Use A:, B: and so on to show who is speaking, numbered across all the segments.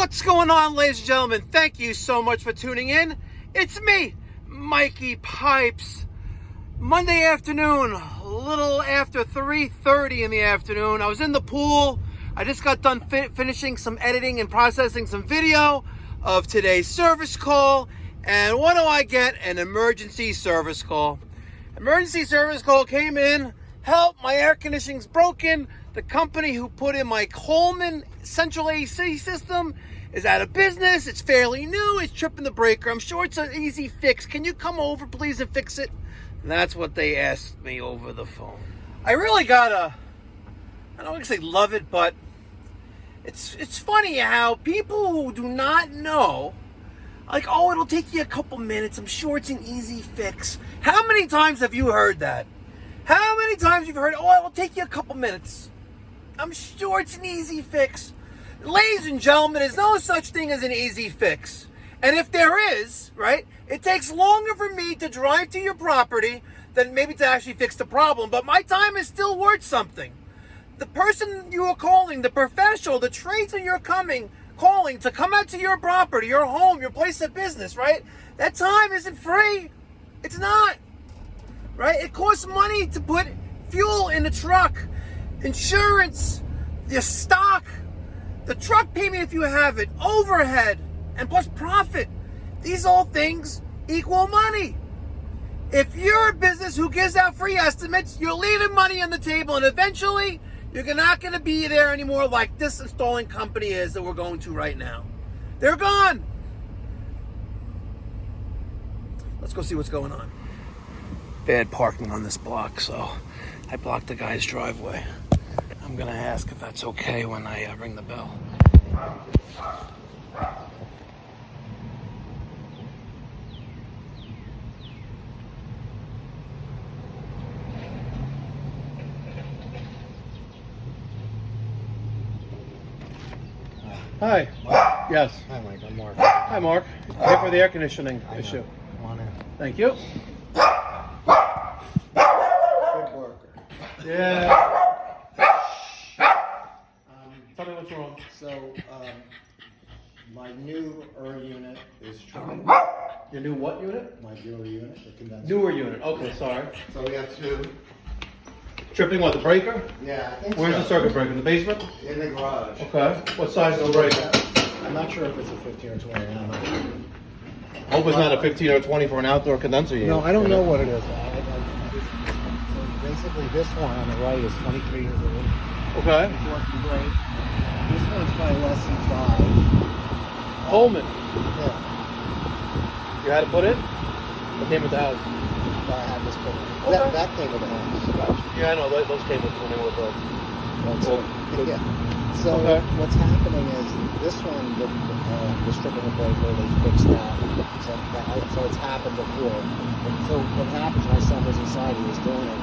A: What's going on, ladies and gentlemen? Thank you so much for tuning in. It's me, Mikey Pipes. Monday afternoon, a little after 3:30 in the afternoon. I was in the pool. I just got done finishing some editing and processing some video of today's service call. And what do I get? An emergency service call. Emergency service call came in. Help, my air conditioning's broken. The company who put in my Coleman central AC system is out of business. It's fairly new. It's tripping the breaker. I'm sure it's an easy fix. Can you come over, please, and fix it? And that's what they asked me over the phone. I really gotta, I don't want to say love it, but it's funny how people who do not know, like, oh, it'll take you a couple minutes. I'm sure it's an easy fix. How many times have you heard that? How many times you've heard, oh, it will take you a couple minutes. I'm sure it's an easy fix. Ladies and gentlemen, there's no such thing as an easy fix. And if there is, right, it takes longer for me to drive to your property than maybe to actually fix the problem. But my time is still worth something. The person you are calling, the professional, the tradesman you're calling to come out to your property, your home, your place of business, right? That time isn't free. It's not. Right? It costs money to put fuel in the truck, insurance, your stock, the truck payment if you have it, overhead, and plus profit. These all things equal money. If you're a business who gives out free estimates, you're leaving money on the table, and eventually you're not going to be there anymore like this installing company is that we're going to right now. They're gone. Let's go see what's going on. Bad parking on this block, so I blocked the guy's driveway. I'm gonna ask if that's okay when I ring the bell. Hi. Yes.
B: Hi, Mike. I'm Mark.
A: Hi, Mark. Here for the air conditioning issue.
B: Come on in.
A: Thank you.
B: Good worker.
A: Yeah. Tell me what's wrong.
B: So, my newer unit is tripping.
A: Your new what unit?
B: My newer unit, the condenser.
A: Newer unit. Okay, sorry.
B: So we have two.
A: Tripping what, the breaker?
B: Yeah, I think
A: Where's
B: so.
A: the circuit breaker? In the basement?
B: In the garage.
A: Okay. What size is the breaker?
B: I'm not sure if it's a 15 or 20. I don't know.
A: Hope it's not a 15 or 20 for an outdoor condenser unit.
B: No, I don't know what it is. So basically, this one on the right is 23 years old.
A: Okay.
B: It's working great. This one's probably less than 5.
A: Coleman.
B: Yeah.
A: You had to put it? What came with the house?
B: I had this put in.
A: Okay.
B: That came with the house.
A: Gotcha. Yeah, I know. Those came with when they were built.
B: Yeah. So
A: Okay.
B: what's happening is this one, the stripping the breaker, they fixed that. So it's happened before. And so what happens, my son was inside, he was doing it.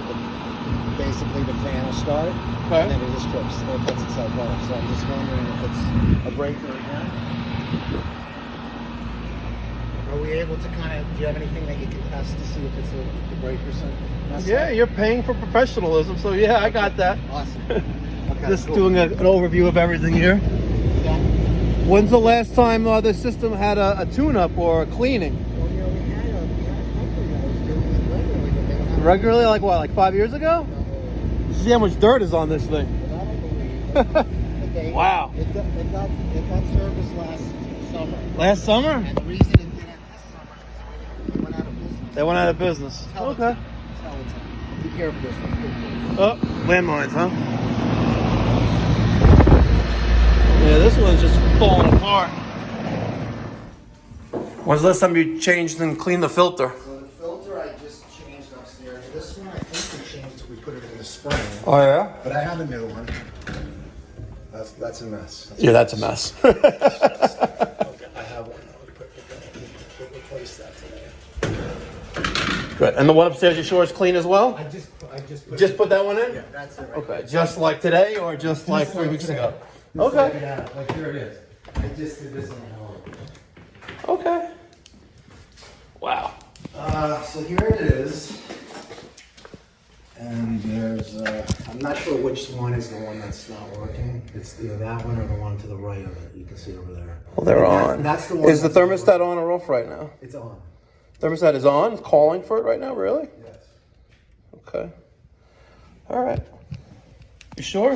B: Basically the fan will start,
A: Okay.
B: and then it just trips. It puts itself off. So I'm just wondering if it's a breaker again. Are we able to kind of, do you have anything that you can test to see if it's the breaker messed
A: Yeah,
B: up?
A: you're paying for professionalism, so yeah, I got that.
B: Awesome. Okay,
A: Just
B: cool.
A: doing an overview of everything here.
B: Yeah.
A: When's the last time the system had a tune-up or a cleaning?
B: Well, you know, we had a company that was doing it regularly, but they don't have
A: Regularly, like what, like 5 years ago? See how much dirt is on this thing.
B: That I believe. But they-
A: Wow.
B: It got service last summer.
A: Last summer?
B: And the reason it didn't this summer is they went out of business.
A: They went out of business. Okay.
B: Be careful this one.
A: Oh, landmines, huh? Yeah, this one's just falling apart. When's the last time you changed and cleaned the filter?
B: So the filter I just changed upstairs. This one I think we changed it. We put it in the spring.
A: Oh, yeah?
B: But I have a new one. That's a mess.
A: That's a mess.
B: Okay, I have one. We'll replace that today.
A: Good. And the one upstairs, you sure is clean as well?
B: I just
A: Put that one in?
B: Yeah, that's it. Right.
A: Okay. Just like today or just like 3 weeks ago? Okay.
B: Yeah, like here it is. I just did this in an hour.
A: Okay. Wow.
B: So here it is.
A: And there's, I'm not sure which one is the one that's not working. It's either that one or the one to the right of it. You can see over there.
C: Well, they're on.
A: That's the one.
C: Is the thermostat on or off right now?
A: It's on.
C: Thermostat is on? It's calling for it right now? Really?
A: Yes.
C: Okay. All right. You sure?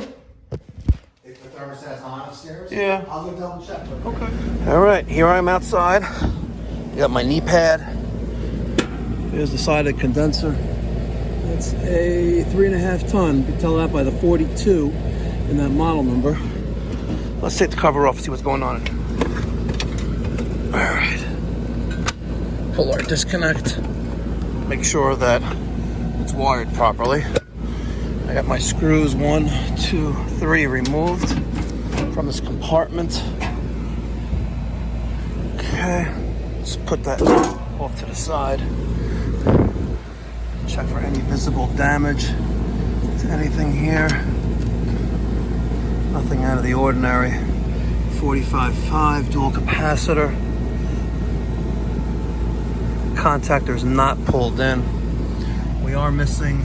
B: If the thermostat's on upstairs?
C: Yeah.
B: I'll go double check.
C: Okay. All right. Here I'm outside. Got my knee pad. Here's the side of the condenser. It's a 3.5 ton. You can tell that by the 42 in that model number. Let's take the cover off and see what's going on. All right. Pull our disconnect. Make sure that it's wired properly. I got my screws 1, 2, 3 removed from this compartment. Okay. Let's put that off to the side. Check for any visible damage to anything here. Nothing out of the ordinary. 45.5 dual capacitor. Contactor's not pulled in. We are missing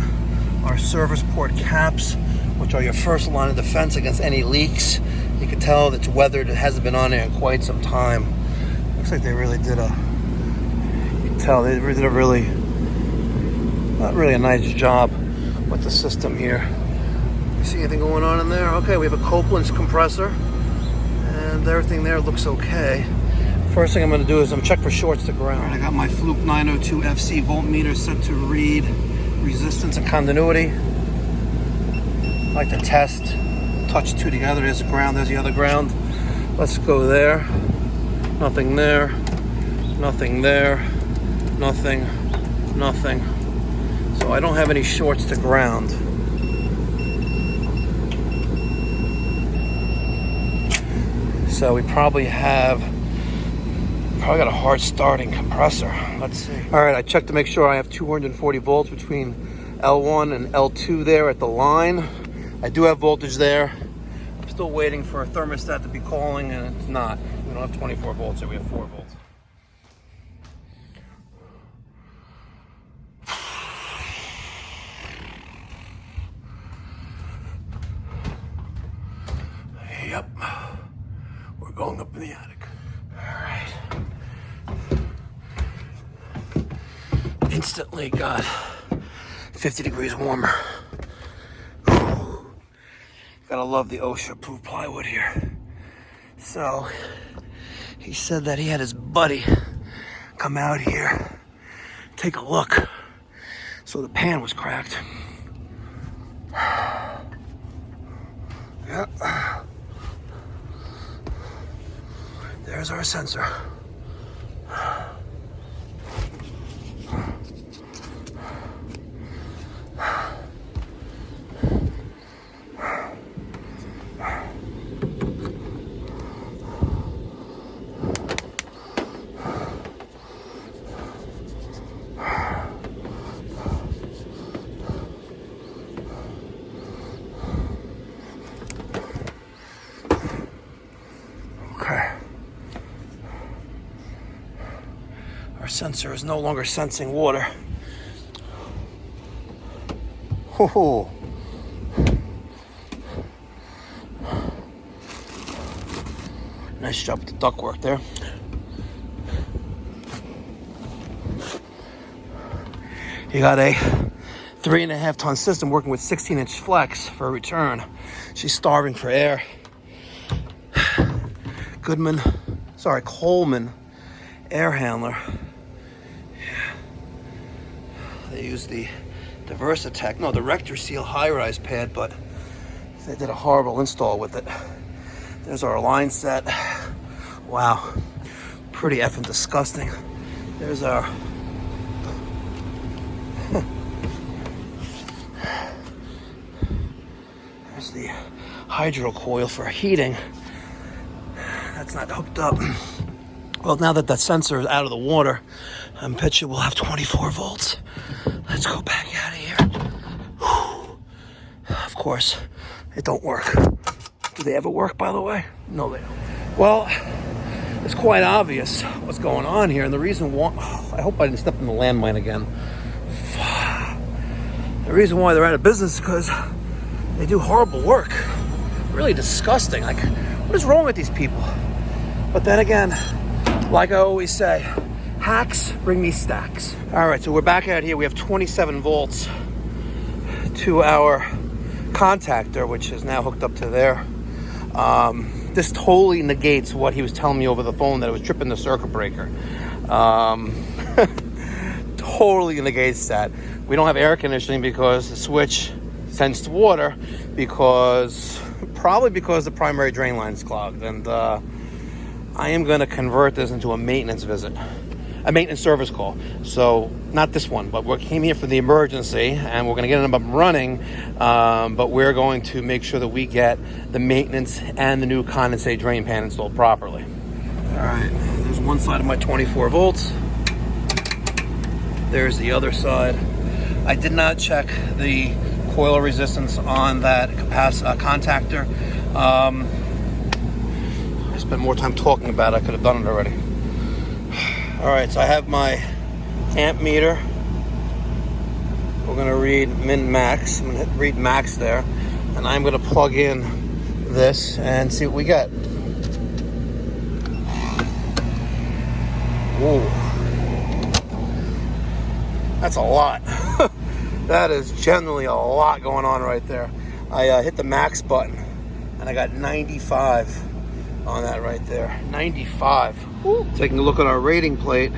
C: our service port caps, which are your first line of defense against any leaks. You can tell it's weathered. It hasn't been on there in quite some time. Looks like they really did you can tell they did a really, not really a nice job with the system here. You see anything going on in there? Okay, we have a Copeland's compressor and everything there looks okay. First thing I'm going to do is I'm check for shorts to ground. I got my Fluke 902 FC voltmeter set to read resistance and continuity. I like to test, touch two together. There's the ground, there's the other ground. Let's go there. Nothing there, nothing there, nothing, nothing. So I don't have any shorts to ground. So we probably got a hard starting compressor. Let's see. All right, I checked to make sure I have 240 volts between L1 and L2 there at the line. I do have voltage there. I'm still waiting for a thermostat to be calling and it's not. We don't have 24 volts here, we have 4 volts. Yep, we're going up in the attic. All right. Instantly got 50 degrees warmer. Whew. Gotta love the OSHA-approved plywood here. So, he said that he had his buddy come out here, take a look. So the pan was cracked. Yeah. There's our sensor. Our sensor is no longer sensing water. Oh. Nice job with the ductwork there. You got a 3.5 ton system working with 16-inch flex for a return. She's starving for air. Coleman air handler. Yeah. They use the Diversitech, the Rector Seal high-rise pad, but they did a horrible install with it. There's our line set. Wow, pretty effing disgusting. There's our there's the hydro coil for heating. That's not hooked up. Well, now that sensor is out of the water, I'm betting we'll have 24 volts. Let's go back out of here. Whew. Of course, it don't work. Do they ever work, by the way? No, they don't. Well, it's quite obvious what's going on here, and the reason why, I hope I didn't step in the landmine again. The reason why they're out of business is because they do horrible work. Really disgusting. Like, what is wrong with these people? But then again, like I always say, hacks bring me stacks. All right, so we're back out here. We have 27 volts to our contactor, which is now hooked up to there. This totally negates what he was telling me over the phone, that it was tripping the circuit breaker. Totally negates that. We don't have air conditioning because the switch sensed water, probably because the primary drain line is clogged. And I am going to convert this into a maintenance service call. So not this one, but we came here for the emergency, and we're going to get them up and running. But we're going to make sure that we get the maintenance and the new condensate drain pan installed properly. All right, there's one side of my 24 volts. There's the other side. I did not check the coil resistance on that contactor. I spent more time talking about it. I could have done it already. All right, so I have my amp meter. We're going to read min max. I'm going to read max there, and I'm going to plug in this and see what we get. Whoa, that's a lot. That is generally a lot going on right there. I hit the max button, and I got 95 on that right there. 95. Woo. Taking a look at our rating plate.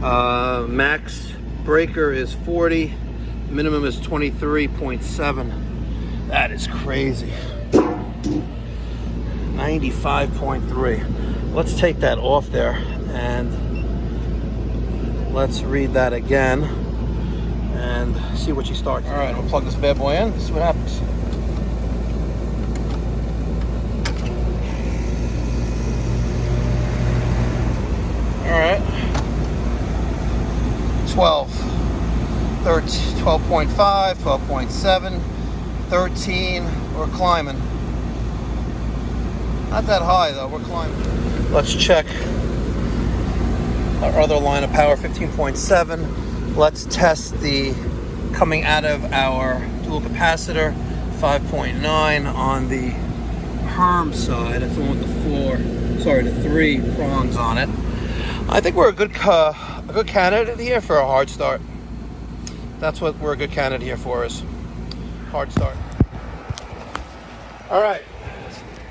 C: Max breaker is 40. Minimum is 23.7. That is crazy. 95.3. Let's take that off there and let's read that again and see what she starts. All right, we'll plug this bad boy in, see what happens. All right, 12, 12.5, 12.7, 13, we're climbing. Not that high though, we're climbing. Let's check our other line of power, 15.7. Let's test the coming out of our dual capacitor, 5.9 on the Herm side. That's the one with the 3 prongs on it. I think we're a good candidate here for a hard start. That's what we're a good candidate here for, is hard start. All right,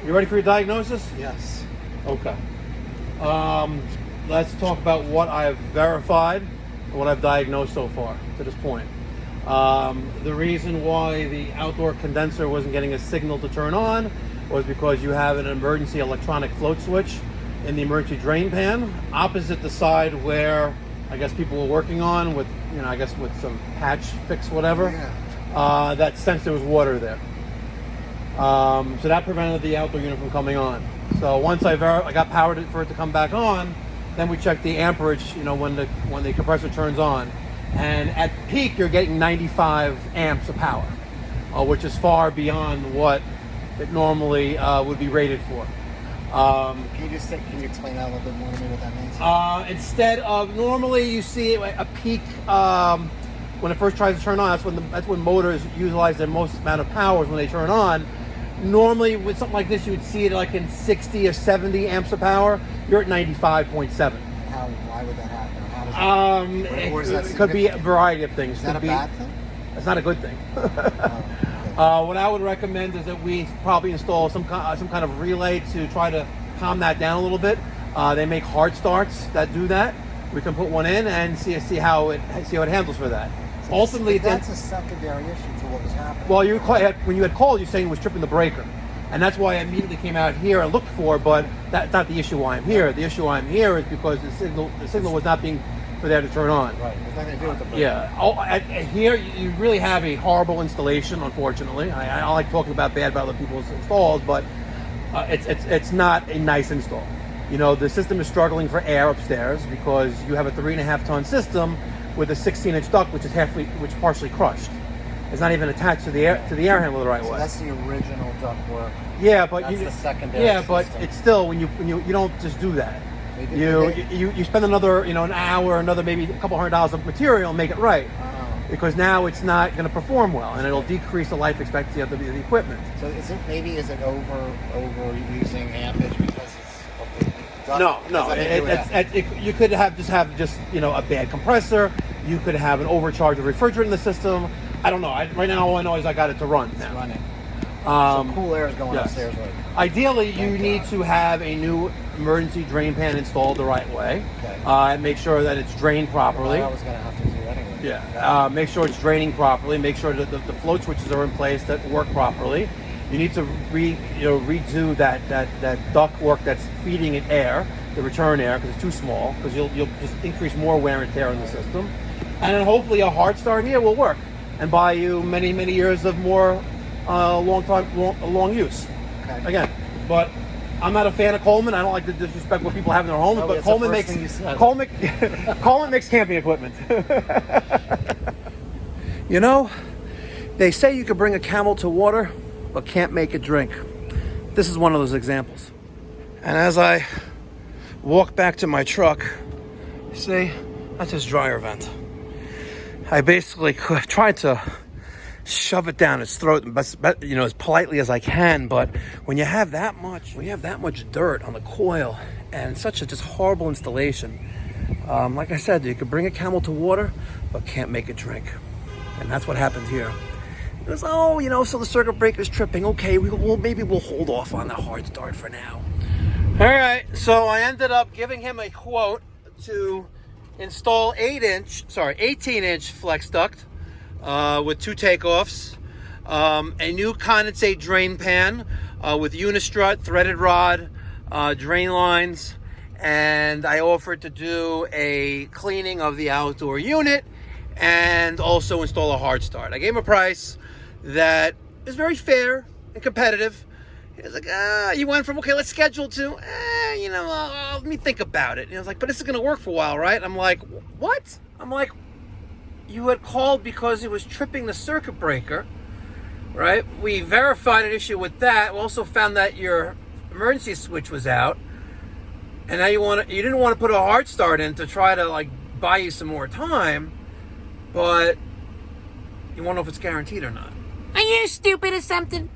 C: you ready for your diagnosis?
B: Yes.
C: Okay. Let's talk about what I've verified and what I've diagnosed so far to this point. The reason why the outdoor condenser wasn't getting a signal to turn on was because you have an emergency electronic float switch in the emergency drain pan opposite the side where I guess people were working on with, I guess with some patch fix, whatever. Yeah. That sensed there was water there. So that prevented the outdoor unit from coming on. So once I got powered for it to come back on, then we checked the amperage, when the compressor turns on. And at peak, you're getting 95 amps of power, which is far beyond what it normally would be rated for.
B: Can you explain that a little bit more to me, what that means?
C: Instead of, normally you see a peak when it first tries to turn on. That's when motors utilize their most amount of power, is when they turn on. Normally with something like this, you would see it like in 60 or 70 amps of power. You're at 95.7.
B: Why would that happen?
C: It could be a variety of things.
B: Is that a bad thing?
C: It's not a good thing. What I would recommend is that we probably install some kind of relay to try to calm that down a little bit. They make hard starts that do that. We can put one in and see how it handles for that.
B: So
C: Ultimately,
B: that's a secondary issue to what was happening.
C: Well, when you had called, you're saying it was tripping the breaker, and that's why I immediately came out here and looked for. But that's not the issue why I'm here. The issue why I'm here is because the signal was not being for there to turn on.
B: Right. There's nothing to do with the breaker.
C: Yeah. Here you really have a horrible installation. Unfortunately, I don't like talking about other people's installs, but it's not a nice install. The system is struggling for air upstairs because you have a 3.5-ton system with a 16-inch duct, which is partially crushed. It's not even attached to the air handler the right way.
B: So that's the original duct work.
C: Yeah, but
B: that's the secondary.
C: Yeah,
B: system.
C: but it's still when you don't just do that. You spend another an hour, another maybe a couple $100 of material and make it right. because now it's not going to perform well, and it'll decrease the life expectancy of the equipment.
B: So is it overusing ampage because it's
C: No. You could have just a bad compressor. You could have an overcharge of refrigerant in the system. I don't know. Right now, all I know is I got it to run now.
B: It's running. So cool air is going
C: yes.
B: upstairs. Right?
C: Ideally, you need to have a new emergency drain pan installed the right way.
B: Okay.
C: And make sure that it's drained properly.
B: Well, I was going to have to do anyway.
C: Yeah. Make sure it's draining properly. Make sure that the float switches are in place that work properly. You need to redo that duct work that's feeding it air, the return air, because it's too small. Because you'll just increase more wear and tear in the system. And then hopefully a hard start here will work and buy you many years of more long use.
B: Okay.
C: Again, but I'm not a fan of Coleman. I don't like to disrespect what people have in their homes, but Coleman makes camping equipment. They say you could bring a camel to water, but can't make it drink. This is one of those examples. And as I walk back to my truck, see, that's his dryer vent. I basically tried to shove it down its throat, as politely as I can. But when you have that much dirt on the coil and such a just horrible installation, like I said, you could bring a camel to water, but can't make it drink. And that's what happened here. It was, so the circuit breaker's tripping. Okay, maybe we'll hold off on the hard start for now. All right, so I ended up giving him a quote to install 18-inch flex duct with 2 takeoffs, a new condensate drain pan with unistrut, threaded rod, drain lines, and I offered to do a cleaning of the outdoor unit and also install a hard start. I gave him a price that is very fair and competitive. He was like, you went from, okay, let's schedule to, let me think about it. And I was like, but this is going to work for a while, right? I'm like, what? I'm like, you had called because it was tripping the circuit breaker, right? We verified an issue with that. We also found that your emergency switch was out. And now you didn't want to put a hard start in to try to buy you some more time, but you want to know if it's guaranteed or not.
D: Are you stupid or something?